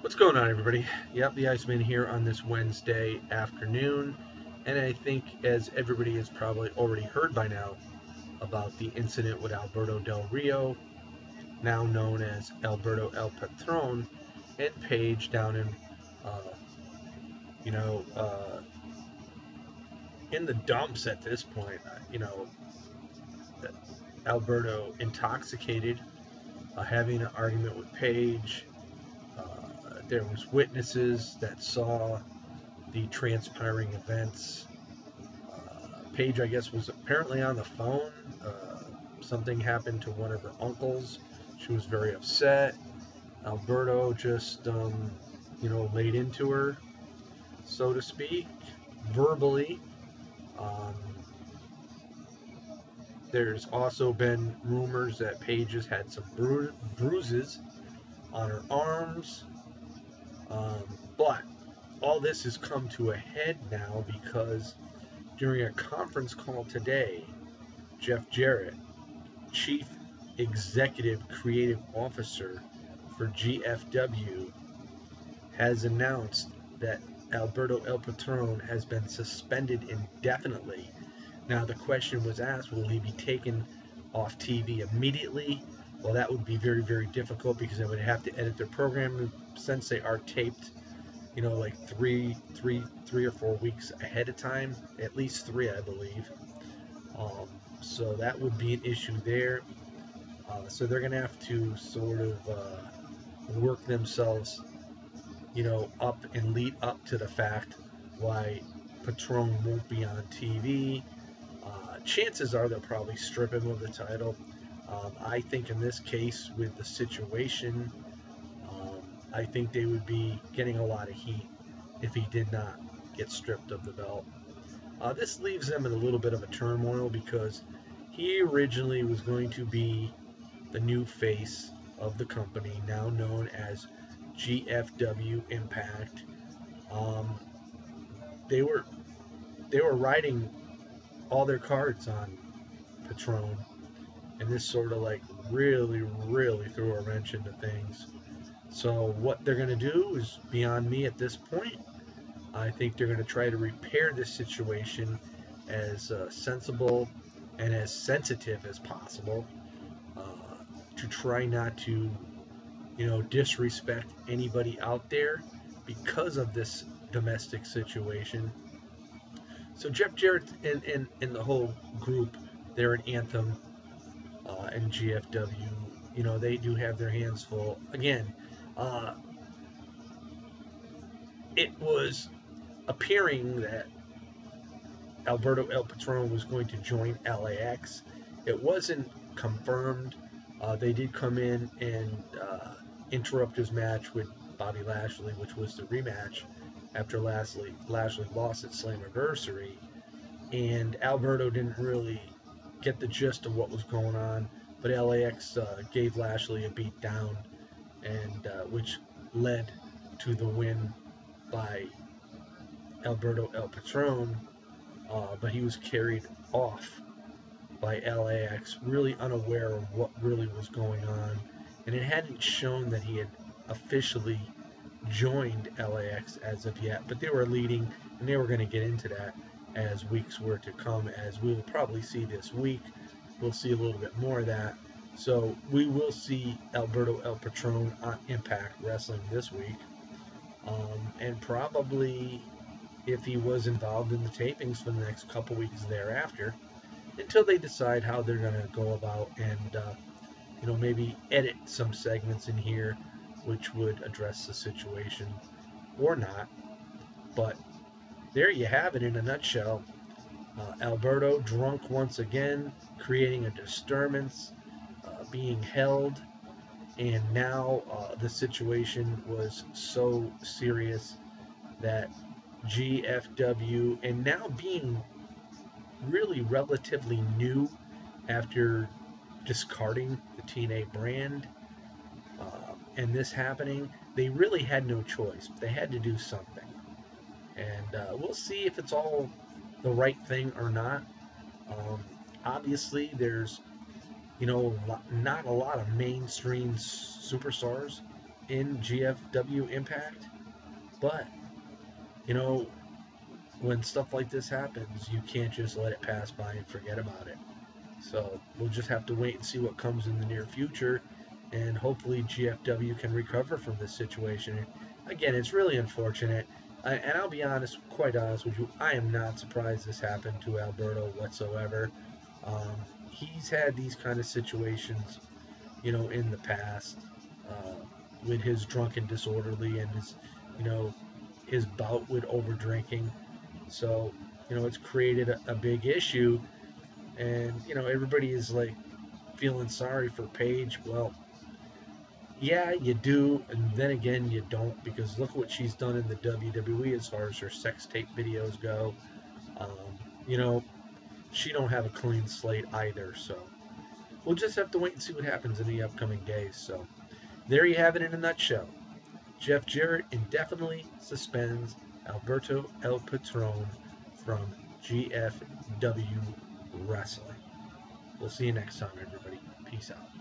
What's going on, everybody? Yep, the Iceman here on this Wednesday afternoon. And I think, as everybody has probably already heard by now, about the incident with Alberto Del Rio, now known as Alberto El Patron, and Paige down uh, you know, uh, in the dumps at this point. Alberto intoxicated, having an argument with Paige. There was witnesses that saw the transpiring events. Paige, I guess, was apparently on the phone. Something happened to one of her uncles. She was very upset. Alberto just, laid into her, so to speak, verbally. Um, there's also been rumors that Paige has had some bruises on her arms. But all this has come to a head now because during a conference call today, Jeff Jarrett, Chief Executive Creative Officer for GFW, has announced that Alberto El Patron has been suspended indefinitely. Now, the question was asked, will he be taken off TV immediately? Well, that would be very, very difficult because they would have to edit their program since they are taped, like three or 4 weeks ahead of time, at least three, I believe. Um, so that would be an issue there. So they're going to have to sort of work themselves, up and lead up to the fact why Patron won't be on TV. Chances are they'll probably strip him of the title. I think in this case, with the situation, I think they would be getting a lot of heat if he did not get stripped of the belt. This leaves them in a little bit of a turmoil because he originally was going to be the new face of the company, now known as GFW Impact. Um, they were they were riding all their cards on Patron, and this sort of like really, really threw a wrench into things. So what they're going to do is beyond me at this point. I think they're going to try to repair this situation as sensible and as sensitive as possible, uh, to try not to, disrespect anybody out there because of this domestic situation. So Jeff Jarrett and the whole group, they're an Anthem and GFW. They do have their hands full. Again, uh, it was appearing that Alberto El Patron was going to join LAX. It wasn't confirmed. They did come in and interrupt his match with Bobby Lashley, which was the rematch after Lashley lost at Slammiversary. And Alberto didn't really get the gist of what was going on, but LAX gave Lashley a beat down, and which led to the win by Alberto El Patron, but he was carried off by LAX, really unaware of what really was going on, and it hadn't shown that he had officially joined LAX as of yet, but they were leading, and they were going to get into that as weeks were to come, as we will probably see this week. We'll see a little bit more of that. So we will see Alberto El Patron on Impact Wrestling this week, and probably if he was involved in the tapings for the next couple weeks thereafter, until they decide how they're going to go about and maybe edit some segments in here which would address the situation or not. But there you have it in a nutshell. Alberto drunk once again, creating a disturbance, being held, and now the situation was so serious that GFW, and now being really relatively new after discarding the TNA brand, and this happening, they really had no choice. They had to do something. And we'll see if it's all the right thing or not. Um, Obviously, there's, not a lot of mainstream superstars in GFW Impact. But, you know, when stuff like this happens, you can't just let it pass by and forget about it. So we'll just have to wait and see what comes in the near future, and hopefully GFW can recover from this situation. Again, it's really unfortunate, and I'll be honest, quite honest with you, I am not surprised this happened to Alberto whatsoever. He's had these kind of situations, in the past, uh, with his drunken disorderly and his bout with over drinking. So, it's created a big issue, and everybody is like feeling sorry for Paige. Well, yeah, you do, and then again you don't, because look what she's done in the WWE as far as her sex tape videos go. Um, you know, she don't have a clean slate either. So we'll just have to wait and see what happens in the upcoming days. So there you have it in a nutshell. Jeff Jarrett indefinitely suspends Alberto El Patron from GFW Wrestling. We'll see you next time, everybody. Peace out.